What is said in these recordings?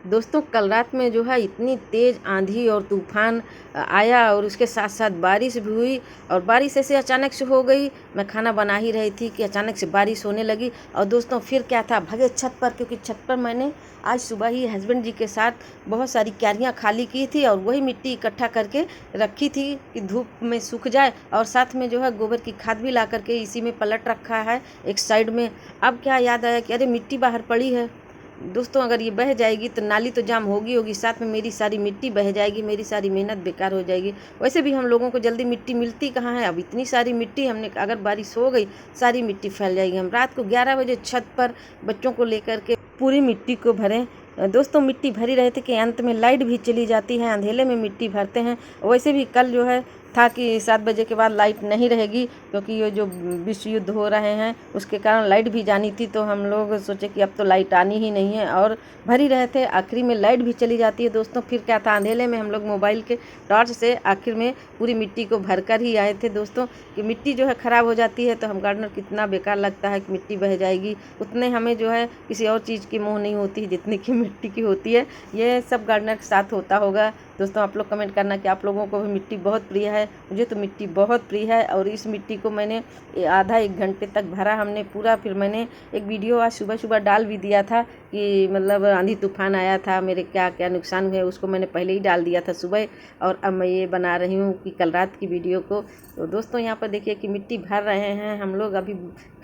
दोस्तों कल रात में जो है इतनी तेज़ आंधी और तूफान आया और उसके साथ साथ बारिश भी हुई और बारिश ऐसे अचानक से हो गई। मैं खाना बना ही रही थी कि अचानक से बारिश होने लगी और दोस्तों फिर क्या था, भगे छत पर, क्योंकि छत पर मैंने आज सुबह ही हस्बैंड जी के साथ बहुत सारी क्यारियाँ खाली की थी और वही मिट्टी इकट्ठा करके रखी थी कि धूप में सूख जाए, और साथ में जो है गोबर की खाद भी ला करके इसी में पलट रखा है एक साइड में। अब क्या याद आया कि अरे मिट्टी बाहर पड़ी है दोस्तों, अगर ये बह जाएगी तो नाली तो जाम होगी, साथ में मेरी सारी मिट्टी बह जाएगी, मेरी सारी मेहनत बेकार हो जाएगी। वैसे भी हम लोगों को जल्दी मिट्टी मिलती कहाँ है, अब इतनी सारी मिट्टी हमने, अगर बारिश हो गई सारी मिट्टी फैल जाएगी। हम रात को 11 बजे छत पर बच्चों को लेकर के पूरी मिट्टी को भरें। दोस्तों मिट्टी भरी रहे थे कि अंत में लाइट भी चली जाती है, अंधेले में मिट्टी भरते हैं। वैसे भी कल जो है था कि 7 बजे के बाद लाइट नहीं रहेगी, क्योंकि ये जो विश्व युद्ध हो रहे हैं उसके कारण लाइट भी जानी थी, तो हम लोग सोचे कि अब तो लाइट आनी ही नहीं है और भर ही रहे थे। आखिर में लाइट भी चली जाती है दोस्तों, फिर क्या था, अंधेले में हम लोग मोबाइल के टॉर्च से आखिर में पूरी मिट्टी को भर कर ही आए थे दोस्तों। कि मिट्टी जो है ख़राब हो जाती है तो हम गार्डनर कितना बेकार लगता है कि मिट्टी बह जाएगी, उतने हमें जो है किसी और चीज़ की मोह नहीं होती जितनी की मिट्टी की होती है। ये सब गार्डनर के साथ होता होगा दोस्तों। आप लोग कमेंट करना कि आप लोगों को भी मिट्टी बहुत प्रिय है। मुझे तो मिट्टी बहुत प्रिय है और इस मिट्टी को मैंने आधा 1 घंटे तक भरा हमने पूरा। फिर मैंने एक वीडियो आज सुबह सुबह डाल भी दिया था कि मतलब आंधी तूफान आया था, मेरे क्या क्या नुकसान हुए, उसको मैंने पहले ही डाल दिया था सुबह। और अब मैं ये बना रही हूँ कि कल रात की वीडियो को। तो दोस्तों यहाँ पर देखिए कि मिट्टी भर रहे हैं हम लोग। अभी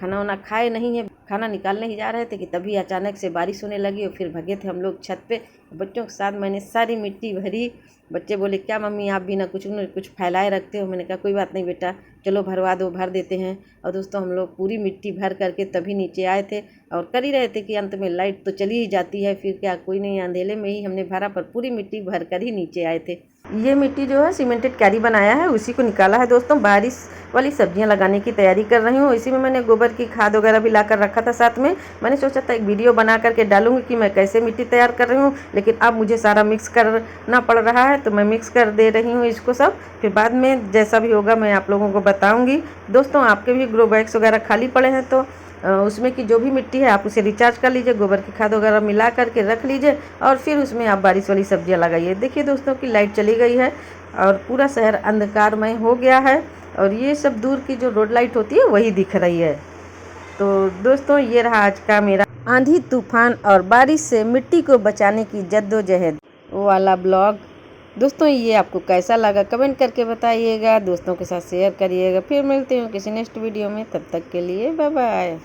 खाना वाना खाए नहीं है, खाना निकालने ही जा रहे थे कि तभी अचानक से बारिश होने लगी और फिर भगे थे हम लोग छत पे। बच्चों के साथ मैंने सारी मिट्टी भरी। बच्चे बोले क्या मम्मी आप भी ना कुछ फैलाए रखते हो। मैंने कहा कोई बात नहीं बेटा, चलो भरवा दो, भर देते हैं। और दोस्तों हम लोग पूरी मिट्टी भर करके तभी नीचे आए थे और कर ही रहे थे कि अंत में लाइट तो चली ही जाती है, फिर क्या, कोई नहीं, अंधेले में ही हमने भरा, पर पूरी मिट्टी भर कर ही नीचे आए थे। ये मिट्टी जो है सीमेंटेड कैरी बनाया है, उसी को निकाला है दोस्तों। बारिश वाली सब्जियां लगाने की तैयारी कर रही हूँ। इसी में मैंने गोबर की खाद वगैरह भी लाकर रखा था साथ में। मैंने सोचा था एक वीडियो बना करके डालूंगी कि मैं कैसे मिट्टी तैयार कर रही हूँ, लेकिन अब मुझे सारा मिक्स करना पड़ रहा है तो मैं मिक्स कर दे रही हूँ इसको सब। फिर बाद में जैसा भी होगा मैं आप लोगों को बताऊँगी। दोस्तों आपके भी ग्रो बैग्स वगैरह खाली पड़े हैं तो उसमें की जो भी मिट्टी है आप उसे रिचार्ज कर लीजिए, गोबर की खाद वगैरह मिला करके रख लीजिए और फिर उसमें आप बारिश वाली सब्जियां लगाइए। देखिए दोस्तों की लाइट चली गई है और पूरा शहर अंधकारमय हो गया है और ये सब दूर की जो रोड लाइट होती है वही दिख रही है। तो दोस्तों ये रहा आज का मेरा आंधी तूफान और बारिश से मिट्टी को बचाने की जद्दोजहद वाला ब्लॉग। दोस्तों ये आपको कैसा लगा कमेंट करके बताइएगा, दोस्तों के साथ शेयर करिएगा। फिर मिलते हैं किसी नेक्स्ट वीडियो में, तब तक के लिए बाय बाय।